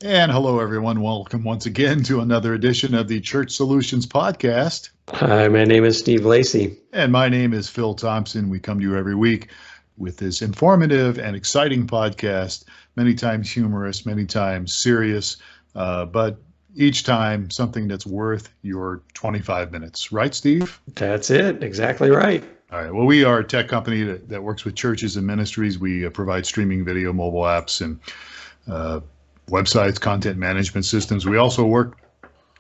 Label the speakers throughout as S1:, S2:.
S1: And hello, everyone. Welcome once again to another edition of the Church Solutions Podcast.
S2: Hi, my name is Steve Lacy.
S1: And my name is Phil Thompson. We come to you every week with this informative and exciting podcast, many times humorous, many times serious, but each time something that's worth your 25 minutes. Right, Steve?
S2: That's it. Exactly right.
S1: All right. Well, we are a tech company that works with churches and ministries. We provide streaming video, mobile apps, and websites, content management systems. We also work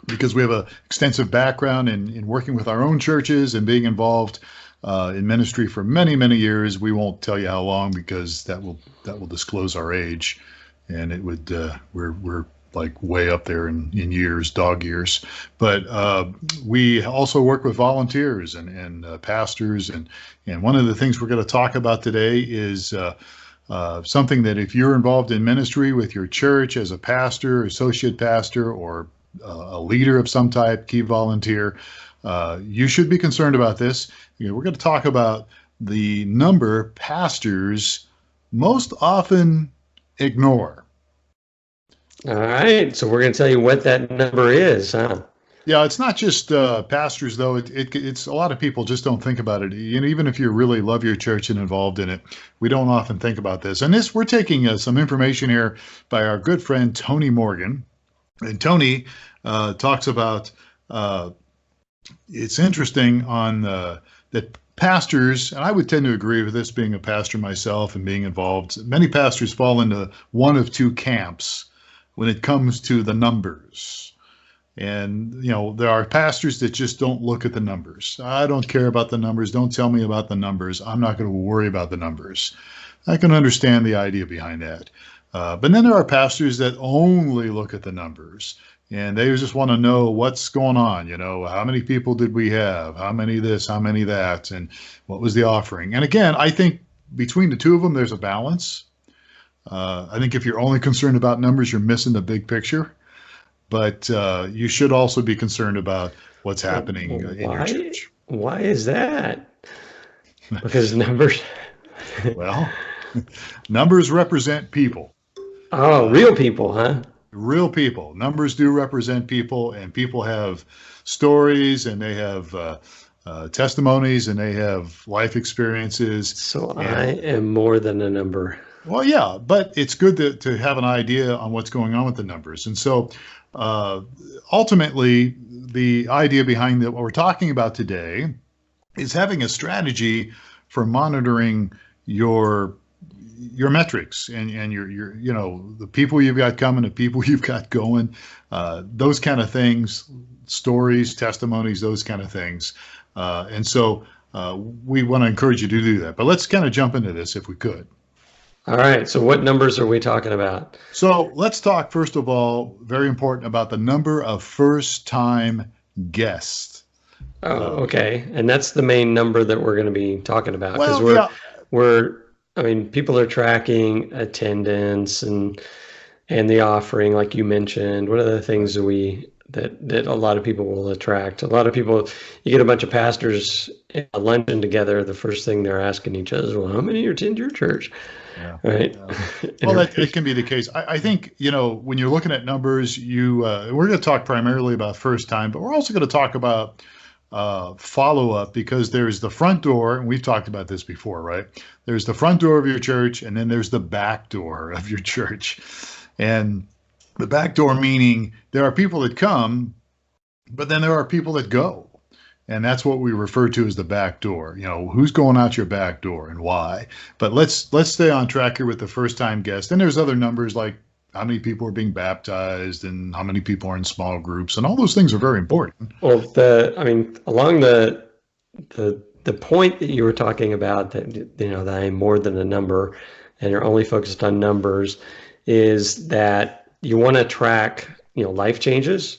S1: because we have an extensive background in working with our own churches and being involved in ministry for many, many years. We won't tell you how long because that will disclose our age, and it would we're like way up there in years, dog years. But we also work with volunteers and pastors, and one of the things we're going to talk about today is something that if you're involved in ministry with your church as a pastor, associate pastor, or a leader of some type, key volunteer, you should be concerned about this. We're going to talk about the number pastors most often ignore.
S2: All right. So we're going to tell you what that number is, huh?
S1: Yeah, it's not just pastors, though. It's a lot of people just don't think about it. Even if you really love your church and involved in it, we don't often think about this. And we're taking some information here by our good friend Tony Morgan. And Tony talks about it's interesting on that pastors, and I would tend to agree with this, being a pastor myself and being involved. Many pastors fall into one of two camps when it comes to the numbers. And, there are pastors that just don't look at the numbers. I don't care about the numbers. Don't tell me about the numbers. I'm not going to worry about the numbers. I can understand the idea behind that. But then there are pastors that only look at the numbers, and they just want to know what's going on. How many people did we have? How many this? How many that? And what was the offering? And again, I think between the two of them, there's a balance. I think if you're only concerned about numbers, you're missing the big picture. But you should also be concerned about what's happening in your church.
S2: Why is that? Because numbers.
S1: Well, numbers represent people.
S2: Oh, real people, huh?
S1: Real people. Numbers do represent people, and people have stories, and they have testimonies, and they have life experiences.
S2: So I am more than a number.
S1: Well, yeah, but it's good to have an idea on what's going on with the numbers. And so ultimately, the idea behind what we're talking about today is having a strategy for monitoring your metrics and your the people you've got coming, the people you've got going, those kind of things, stories, testimonies, those kind of things. And so we want to encourage you to do that. But let's kind of jump into this if we could.
S2: All right. So what numbers are we talking about?
S1: So let's talk, first of all, very important, about the number of first-time guests.
S2: Oh, okay. And that's the main number that we're going to be talking about, because people are tracking attendance and the offering, like you mentioned. One of the things that a lot of people will attract. A lot of people, you get a bunch of pastors at a luncheon together, the first thing they're asking each other is, well, how many attend your church?
S1: Yeah.
S2: Right.
S1: Well, it can be the case. I think, when you're looking at numbers, we're going to talk primarily about first time, but we're also going to talk about follow-up, because there's the front door, and we've talked about this before, right? There's the front door of your church, and then there's the back door of your church. And the back door meaning there are people that come, but then there are people that go. And that's what we refer to as the back door. Who's going out your back door and why? But let's stay on track here with the first-time guest. And there's other numbers like how many people are being baptized and how many people are in small groups, and all those things are very important.
S2: Well, along the point that you were talking about, that I'm more than a number, and you're only focused on numbers, is that you want to track, life changes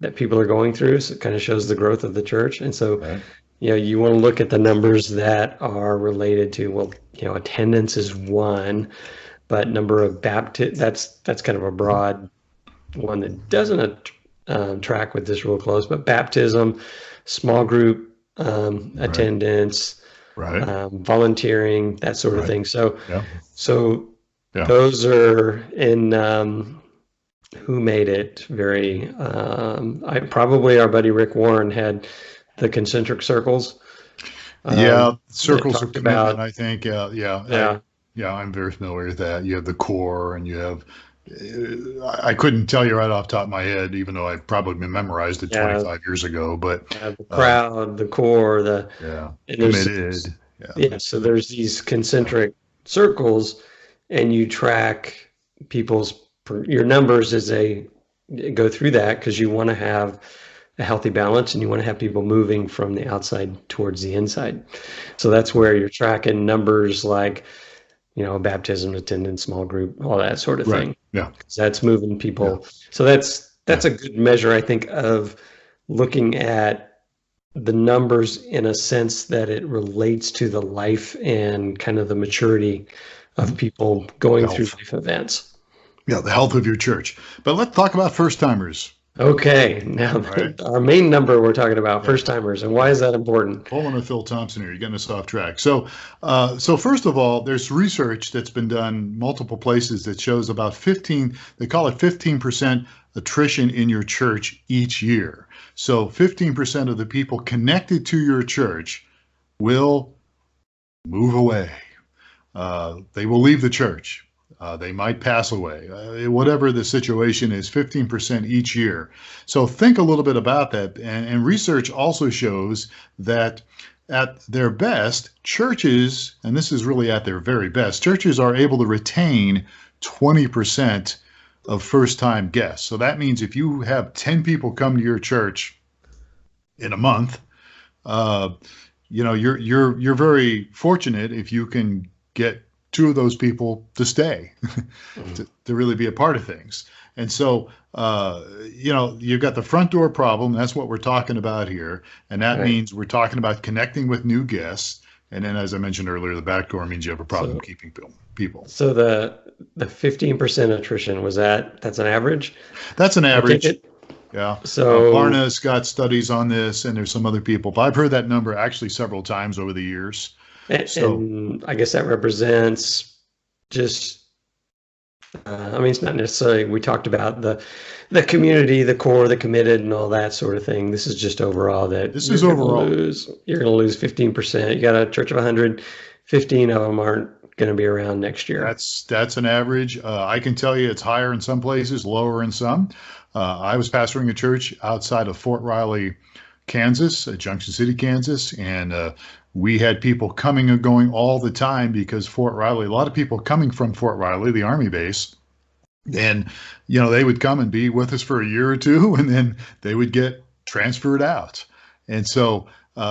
S2: that people are going through. So it kind of shows the growth of the church. And so,
S1: Right.
S2: You want to look at the numbers that are related to, attendance is one, but number of that's kind of a broad one that doesn't track with this real close, but baptism, small group attendance,
S1: Right.
S2: Volunteering, that sort of
S1: Right.
S2: thing. So,
S1: Yeah.
S2: so
S1: Yeah.
S2: those are in who made it very, probably our buddy Rick Warren had the concentric circles.
S1: Circles of commitment,
S2: about,
S1: I think. I'm very familiar with that. You have the core, and you have. I couldn't tell you right off the top of my head, even though I've probably memorized it 25 years ago. But
S2: the crowd, the core,
S1: committed.
S2: So there's these concentric circles, and you track your numbers as they go through that, because you want to have a healthy balance, and you want to have people moving from the outside towards the inside. So that's where you're tracking numbers like, baptism, attendance, small group, all that sort of thing.
S1: Yeah.
S2: That's moving people. Yeah. So that's a good measure, I think, of looking at the numbers in a sense that it relates to the life and kind of the maturity of people going through life events.
S1: Yeah, the health of your church. But let's talk about first-timers.
S2: Okay, now our main number we're talking about, first-timers, and why is that important?
S1: Pulling a Phil Thompson here, you're getting us off track. So first of all, there's research that's been done multiple places that shows about 15% attrition in your church each year. So 15% of the people connected to your church will move away. They will leave the church. They might pass away. Whatever the situation is, 15% each year. So think a little bit about that. And research also shows that at their best, churches, and this is really at their very best, churches are able to retain 20% of first-time guests. So that means if you have 10 people come to your church in a month, you're very fortunate if you can get 2 of those people to stay, to really be a part of things. And so, you've got the front door problem. That's what we're talking about here. And that means we're talking about connecting with new guests. And then, as I mentioned earlier, the back door means you have a problem keeping people.
S2: So the 15% attrition, that's an average?
S1: That's an average. Yeah.
S2: So
S1: Barna's got studies on this, and there's some other people. But I've heard that number actually several times over the years.
S2: And I guess that represents just, it's not necessarily, we talked about the community, the core, the committed, and all that sort of thing. This is just overall that you're going to lose 15%. You got a church of 100, 15 of them aren't going to be around next year.
S1: That's an average. I can tell you it's higher in some places, lower in some. I was pastoring a church outside of Fort Riley, Kansas, Junction City, Kansas, and we had people coming and going all the time because Fort Riley, a lot of people coming from Fort Riley, the Army base, and, they would come and be with us for a year or two, and then they would get transferred out. And so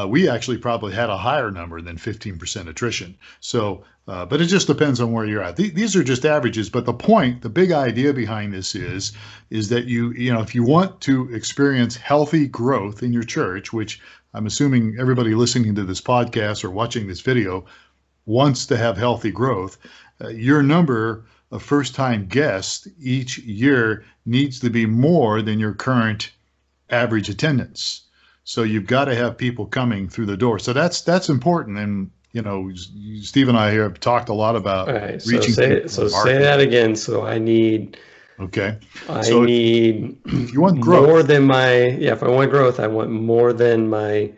S1: we actually probably had a higher number than 15% attrition. So, but it just depends on where you're at. These are just averages, but the big idea behind this is that if you want to experience healthy growth in your church, which I'm assuming everybody listening to this podcast or watching this video wants to have healthy growth, your number of first-time guests each year needs to be more than your current average attendance. So you've got to have people coming through the door. So that's important. And, Steve and I here have talked a lot about reaching people.
S2: So say that again. So I need...
S1: Okay.
S2: If you want growth, if I want growth, I want more than my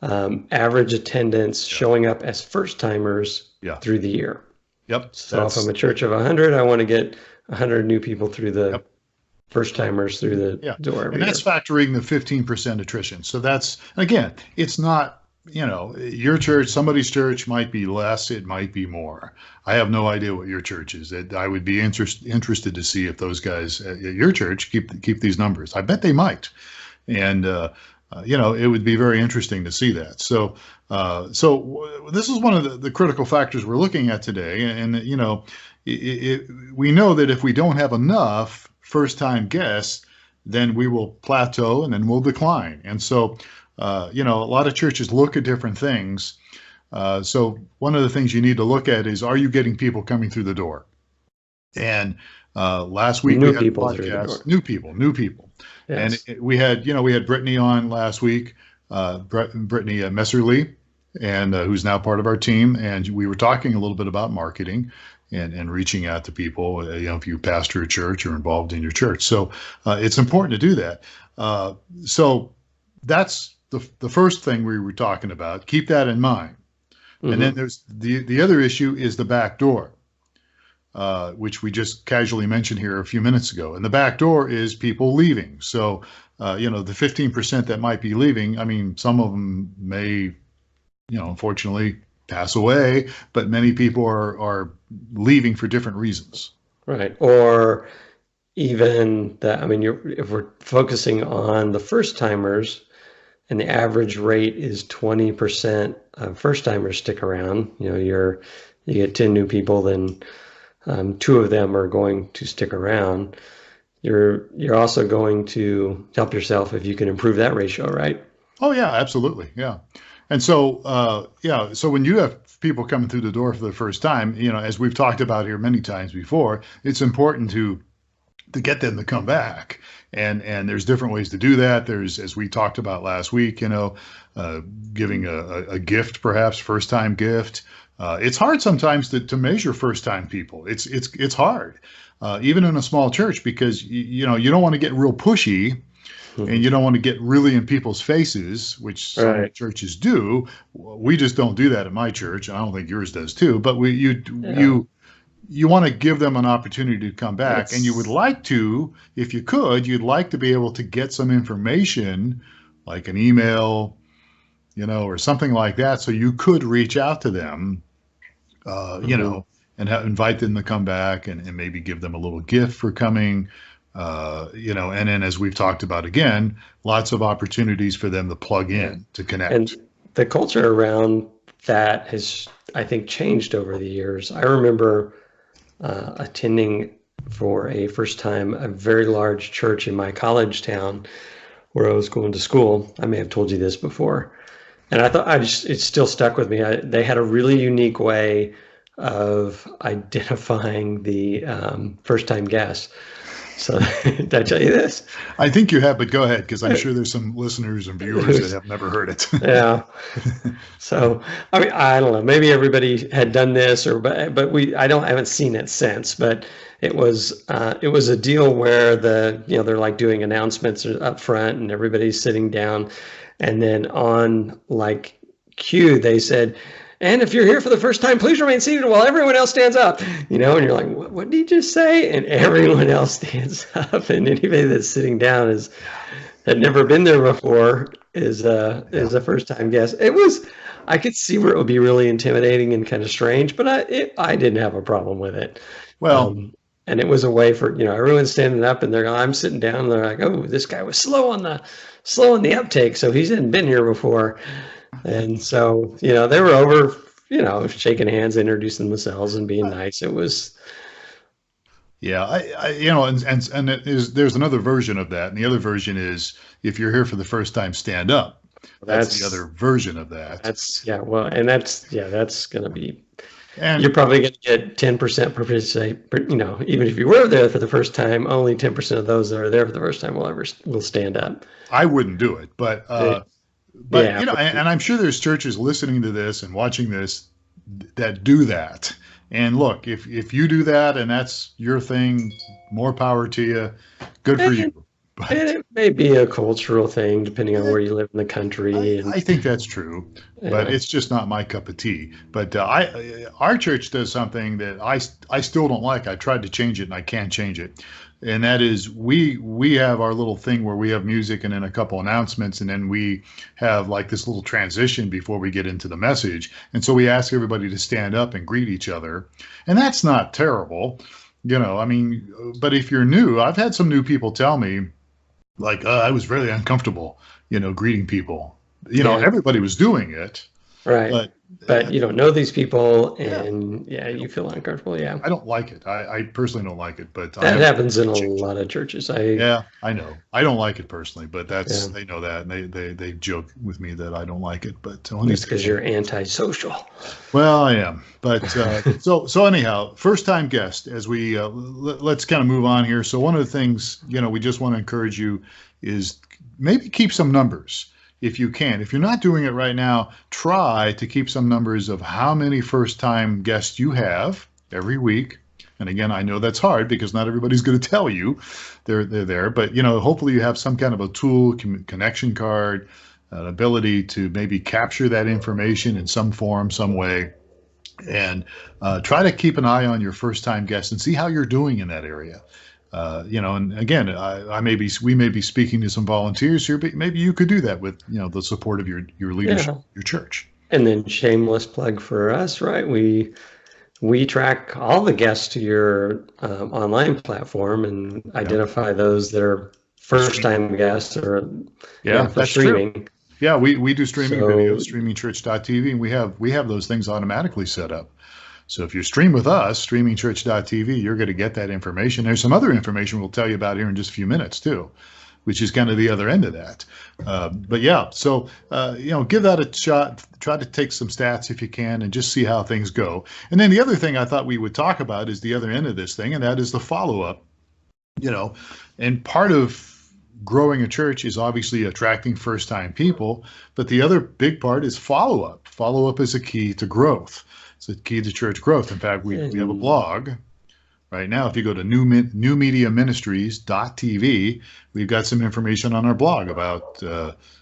S2: average attendance showing up as first timers through the year.
S1: Yep.
S2: So if I'm a church of 100, I want to get 100 new people through the first timers through the door.
S1: And that's factoring the 15% attrition. So that's, again, it's not, your church, somebody's church might be less, it might be more. I have no idea what your church is. I would be interested to see if those guys at your church keep these numbers. I bet they might. And, it would be very interesting to see that. So this is one of the critical factors we're looking at today. And we know that if we don't have enough first-time guests, then we will plateau and then we'll decline. And so, a lot of churches look at different things. So one of the things you need to look at is, are you getting people coming through the door? And last week we had a podcast, new people. Yes. And we had Brittany on last week, Brittany Messerly, and who's now part of our team. And we were talking a little bit about marketing. and reaching out to people, if you pastor a church or involved in your church. So it's important to do that. So that's the first thing we were talking about. Keep that in mind. Mm-hmm. And then there's the other issue is the back door, which we just casually mentioned here a few minutes ago. And the back door is people leaving. So, the 15% that might be leaving, I mean, some of them may, unfortunately pass away, but many people are leaving for different reasons.
S2: Right. Or even that, I mean, if we're focusing on the first timers, and the average rate is 20% of first timers stick around, you get 10 new people, then 2 of them are going to stick around. You're also going to help yourself if you can improve that ratio, right?
S1: Oh yeah, absolutely. Yeah. And so, so when you have people coming through the door for the first time, as we've talked about here many times before, it's important to get them to come back. And there's different ways to do that. There's, as we talked about last week, giving a gift, perhaps first-time gift. It's hard sometimes to measure first-time people. It's hard, even in a small church, because you don't want to get real pushy, and you don't want to get really in people's faces, which some churches do. We just don't do that at my church. I don't think yours does too. But you want to give them an opportunity to come back, and you would like to, if you could, you'd like to be able to get some information, like an email, or something like that, so you could reach out to them, and invite them to come back, and maybe give them a little gift for coming, and then, as we've talked about again, lots of opportunities for them to plug in, to connect.
S2: And the culture around that has, I think, changed over the years. I remember attending for a first time a very large church in my college town where I was going to school. I may have told you this before, and I thought it still stuck with me. They had a really unique way of identifying the first time guests. So did I tell you this?
S1: I think you have, but go ahead, because I'm sure there's some listeners and viewers that have never heard it.
S2: Yeah. So, I mean, I don't know. Maybe everybody had done this, but I haven't seen it since. But it was a deal where they're like doing announcements up front, and everybody's sitting down, and then on like cue they said, "And if you're here for the first time, please remain seated while everyone else stands up." And you're like, what did he just say? And everyone else stands up, and anybody that's sitting down had never been there before is a first time guest. I could see where it would be really intimidating and kind of strange, but I didn't have a problem with it.
S1: Well,
S2: and it was a way for everyone's standing up, and I'm sitting down, and they're like, "Oh, this guy was slow on the uptake, so he hadn't been here before." And so, they were over, shaking hands, introducing themselves, and being nice. It was.
S1: Yeah, and there's another version of that, and the other version is, if you're here for the first time, stand up. That's the other version of that.
S2: That's going to be. And you're probably going to get 10% participate. Even if you were there for the first time, only 10% of those that are there for the first time will stand up.
S1: I wouldn't do it, but. But and I'm sure there's churches listening to this and watching this that do that. And look, if you do that and that's your thing, more power to you. Good for you. But,
S2: and it may be a cultural thing depending on where you live in the country.
S1: I think that's true, but it's just not my cup of tea. But our church does something that I still don't like. I tried to change it and I can't change it. And that is we have our little thing where we have music and then a couple announcements, and then we have like this little transition before we get into the message. And so we ask everybody to stand up and greet each other. And that's not terrible, but if you're new, I've had some new people tell me, like, I was really uncomfortable, greeting people. Everybody was doing it.
S2: Right. But you don't know these people, and you feel uncomfortable. Yeah.
S1: I don't like it. I personally don't like it, but
S2: that happens in a lot of churches.
S1: I know. I don't like it personally, but they know that, and they joke with me that I don't like it. But
S2: it's because you're antisocial.
S1: Well, I am. But so anyhow, first time guest. As we let's kind of move on here. So one of the things we just want to encourage you is maybe keep some numbers. If you can. If you're not doing it right now, try to keep some numbers of how many first-time guests you have every week. And again, I know that's hard because not everybody's going to tell you they're there, but hopefully you have some kind of a tool, connection card, an ability to maybe capture that information in some form, some way, and try to keep an eye on your first-time guests and see how you're doing in that area. And again, we may be speaking to some volunteers here, but maybe you could do that with the support of your leadership, your church.
S2: And then shameless plug for us, right? We track all the guests to your online platform and identify those that are first-time guests or for streaming.
S1: True. Yeah, we do streaming videos, StreamingChurch.tv, and we have those things automatically set up. So if you stream with us, StreamingChurch.tv, you're going to get that information. There's some other information we'll tell you about here in just a few minutes too, which is kind of the other end of that. But yeah, so give that a shot. Try to take some stats if you can, and just see how things go. And then the other thing I thought we would talk about is the other end of this thing, and that is the follow-up. And part of growing a church is obviously attracting first-time people, but the other big part is follow-up. Follow-up is a key to growth. It's a key to church growth. In fact, we have a blog right now. If you go to newmediaministries.tv, we've got some information on our blog about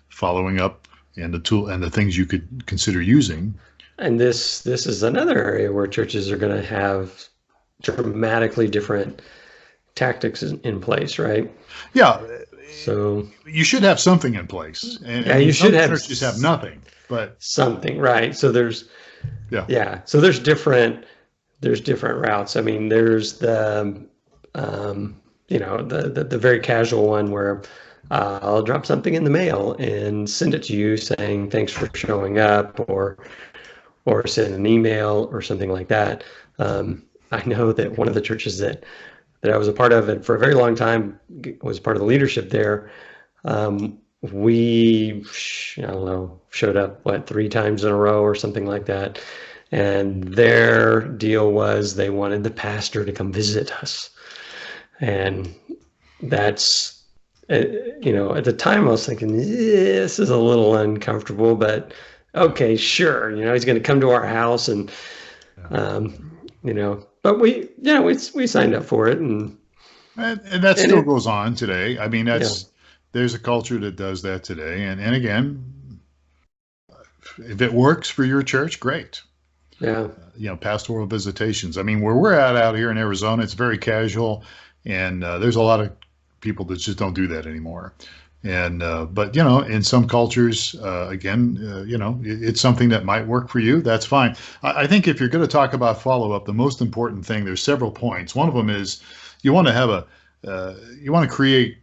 S1: following up and the tool and the things you could consider using.
S2: And this is another area where churches are going to have dramatically different tactics in place, right?
S1: Yeah.
S2: So
S1: you should have something in place. And
S2: you should have.
S1: Churches have nothing, but
S2: something, right? So there's So there's different routes. I mean, there's the the very casual one where I'll drop something in the mail and send it to you saying thanks for showing up, or send an email or something like that. I know that one of the churches that I was a part of, and for a very long time was part of the leadership there, we, showed up, 3 times in a row or something like that. And their deal was they wanted the pastor to come visit us. And that's, at the time I was thinking, this is a little uncomfortable, but okay, sure. He's going to come to our house and, but we signed up for it. And
S1: that still goes on today. I mean, there's a culture that does that today. And again, if it works for your church, great.
S2: Yeah.
S1: Pastoral visitations. I mean, where we're at out here in Arizona, it's very casual, and there's a lot of people that just don't do that anymore. And but in some cultures, it's something that might work for you. That's fine. I think if you're going to talk about follow-up, the most important thing, there's several points. One of them is you want to have you want to create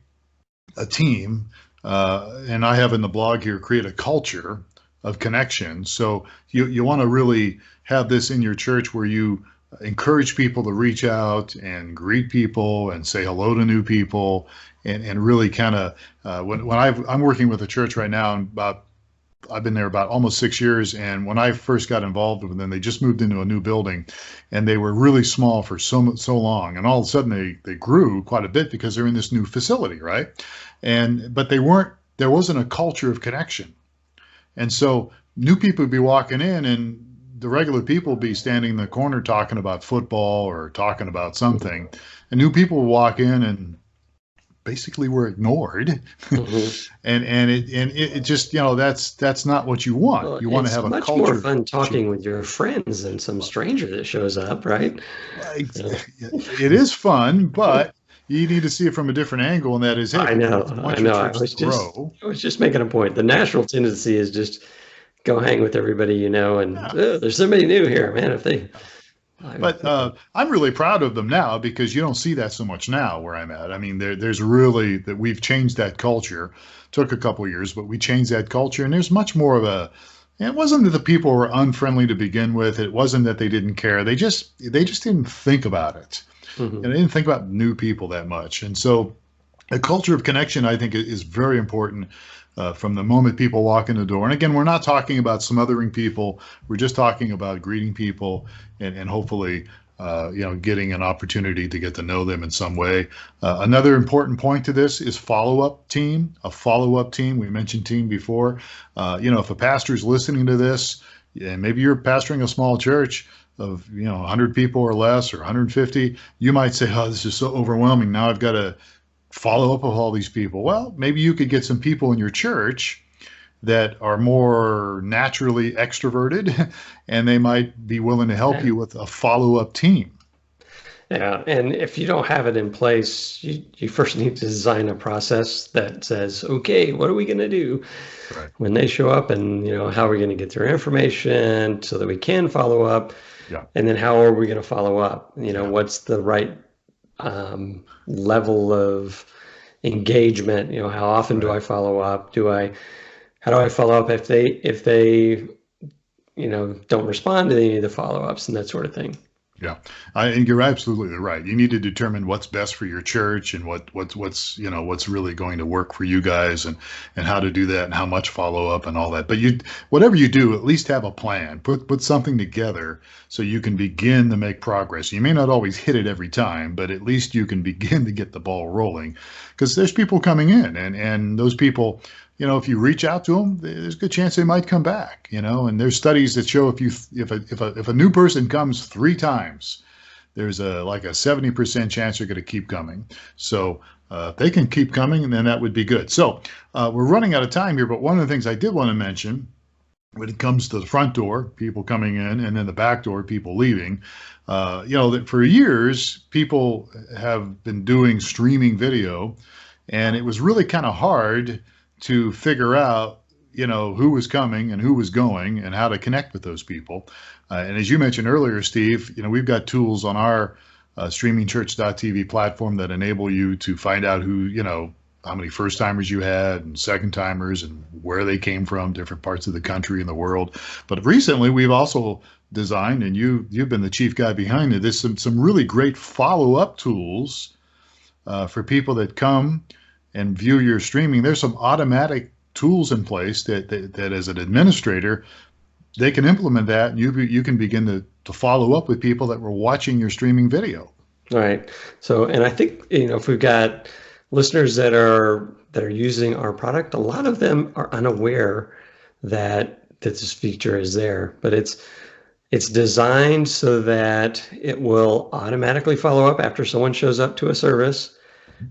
S1: a team, and I have in the blog here, create a culture of connection. So you want to really have this in your church where you encourage people to reach out and greet people and say hello to new people, and really kind of when I'm working with a church right now, and I've been there about almost 6 years, and when I first got involved with them, they just moved into a new building, and they were really small for so long, and all of a sudden they grew quite a bit because they're in this new facility, right? But there wasn't a culture of connection. And so new people would be walking in, and the regular people would be standing in the corner talking about football or talking about something, and new people would walk in and basically were ignored. Mm-hmm. and it just, that's not what you want.
S2: Well,
S1: you want to have a culture. It's much
S2: more fun talking with your friends than some stranger that shows up, right?
S1: It is fun, but you need to see it from a different angle, and that is, hey,
S2: I know. I was just making a point. The natural tendency is just go hang with everybody, and there's somebody new here, man.
S1: But I'm really proud of them now, because you don't see that so much now where I'm at. I mean, there's really that we've changed that culture. Took a couple of years, but we changed that culture, and there's much more of it wasn't that the people were unfriendly to begin with. It wasn't that they didn't care. They just didn't think about it. Mm-hmm. And I didn't think about new people that much. And so a culture of connection, I think, is very important from the moment people walk in the door. And again, we're not talking about smothering people. We're just talking about greeting people and hopefully, getting an opportunity to get to know them in some way. Another important point to this is follow-up team, a follow-up team. We mentioned team before. If a pastor is listening to this, and maybe you're pastoring a small church, of 100 people or less, or 150, you might say, oh, this is so overwhelming. Now I've got to follow up with all these people. Well, maybe you could get some people in your church that are more naturally extroverted, and they might be willing to help you with a follow-up team.
S2: Yeah, and if you don't have it in place, you first need to design a process that says, okay, what are we going to do when they show up, and how are we going to get their information so that we can follow up?
S1: Yeah.
S2: And then how are we going to follow up? What's the right level of engagement? How often do I follow up? How do I follow up if they don't respond to any of the follow-ups and that sort of thing?
S1: Yeah, and you're absolutely right. You need to determine what's best for your church, and what's really going to work for you guys, and how to do that, and how much follow up and all that. But whatever you do, at least have a plan. Put something together so you can begin to make progress. You may not always hit it every time, but at least you can begin to get the ball rolling, because there's people coming in, and those people, if you reach out to them, there's a good chance they might come back, and there's studies that show if a new person comes 3 times, there's like a 70% chance they're going to keep coming. So if they can keep coming, then that would be good. So we're running out of time here, but one of the things I did want to mention, when it comes to the front door, people coming in, and then the back door, people leaving, that for years, people have been doing streaming video, and it was really kind of hard to figure out, who was coming and who was going, and how to connect with those people. And as you mentioned earlier, Steve, we've got tools on our StreamingChurch.tv platform that enable you to find out who, how many first timers you had, and second timers, and where they came from, different parts of the country and the world. But recently, we've also designed, and you've been the chief guy behind it, there's some really great follow-up tools for people that come and view your streaming. There's some automatic tools in place that as an administrator, they can implement that, and you can begin to follow up with people that were watching your streaming video.
S2: All right. So, and I think, if we've got listeners that are using our product, a lot of them are unaware that this feature is there, but it's designed so that it will automatically follow up after someone shows up to a service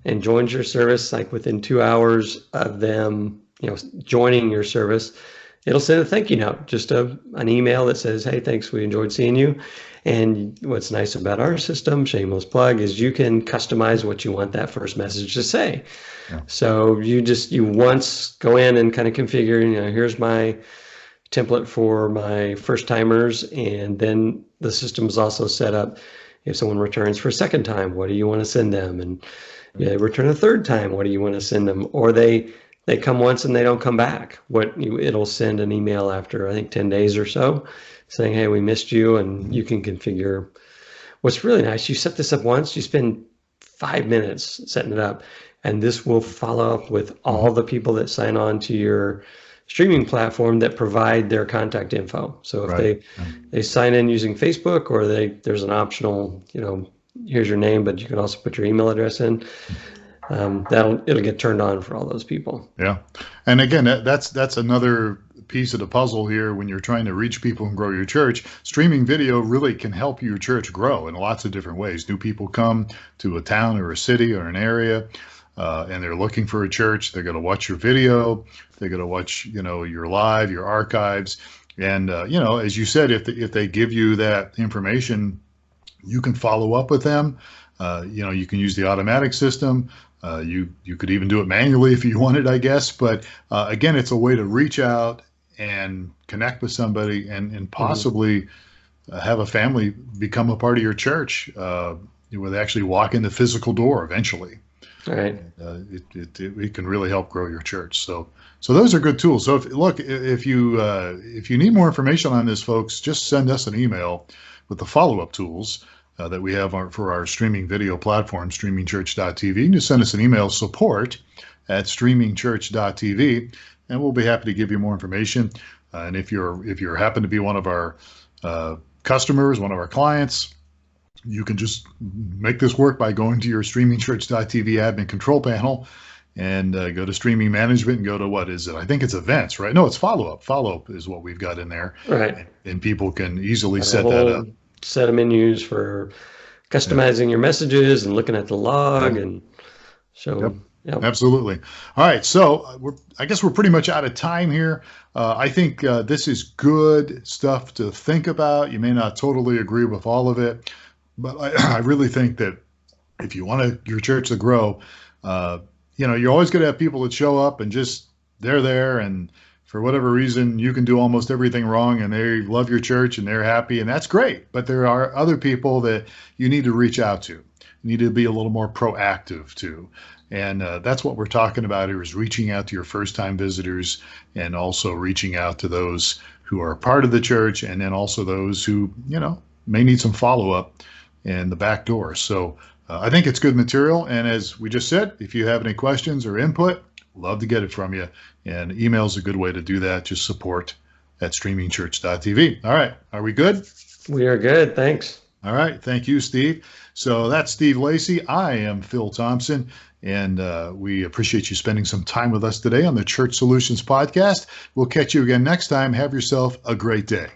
S2: and joins your service. Like within 2 hours of them, joining your service, it'll send a thank you note, just an email that says, hey, thanks, we enjoyed seeing you. And what's nice about our system, shameless plug, is you can customize what you want that first message to say. Yeah. So you once go in and kind of configure, here's my template for my first timers, and then the system is also set up if someone returns for a second time, what do you want to send them? And they return a third time, what do you want to send them? Or they come once and they don't come back. It'll send an email after, I think, 10 days or so saying, hey, we missed you, and you can configure. What's really nice, you set this up once, you spend 5 minutes setting it up, and this will follow up with all the people that sign on to your streaming platform that provide their contact info. So if they sign in using Facebook, or there's an optional, here's your name, but you can also put your email address in. It'll get turned on for all those people.
S1: Yeah, and again, that's another piece of the puzzle here when you're trying to reach people and grow your church. Streaming video really can help your church grow in lots of different ways. New people come to a town or a city or an area, and they're looking for a church. They're going to watch your video. They're going to watch, your live, your archives, and as you said, if they give you that information, you can follow up with them. You can use the automatic system. You could even do it manually if you wanted, I guess. But again, it's a way to reach out and connect with somebody, and possibly have a family become a part of your church, where they actually walk in the physical door eventually.
S2: All right.
S1: It can really help grow your church. So those are good tools. So if you need more information on this, folks, just send us an email with the follow-up tools that we have for our streaming video platform, StreamingChurch.tv. You can just send us an email, support@StreamingChurch.tv, and we'll be happy to give you more information. And if you're happen to be one of our customers, one of our clients, you can just make this work by going to your StreamingChurch.tv admin control panel and go to streaming management and go to, what is it? I think it's events, right? No, it's follow-up. Follow-up is what we've got in there.
S2: Right.
S1: And people can easily set that up.
S2: set of menus for customizing your messages and looking at the log. And so,
S1: Absolutely. All right. So I guess we're pretty much out of time here. I think this is good stuff to think about. You may not totally agree with all of it, but I really think that if you want your church to grow, you're always going to have people that show up and just they're there, and for whatever reason, you can do almost everything wrong, and they love your church and they're happy, and that's great. But there are other people that you need to reach out to. You need to be a little more proactive too. And that's what we're talking about here, is reaching out to your first-time visitors and also reaching out to those who are part of the church, and then also those who, may need some follow-up and the back door. So I think it's good material. And as we just said, if you have any questions or input, love to get it from you. And email is a good way to do that. Just support@streamingchurch.tv. All right. Are we good?
S2: We are good. Thanks.
S1: All right. Thank you, Steve. So that's Steve Lacy. I am Phil Thompson. And we appreciate you spending some time with us today on the Church Solutions Podcast. We'll catch you again next time. Have yourself a great day.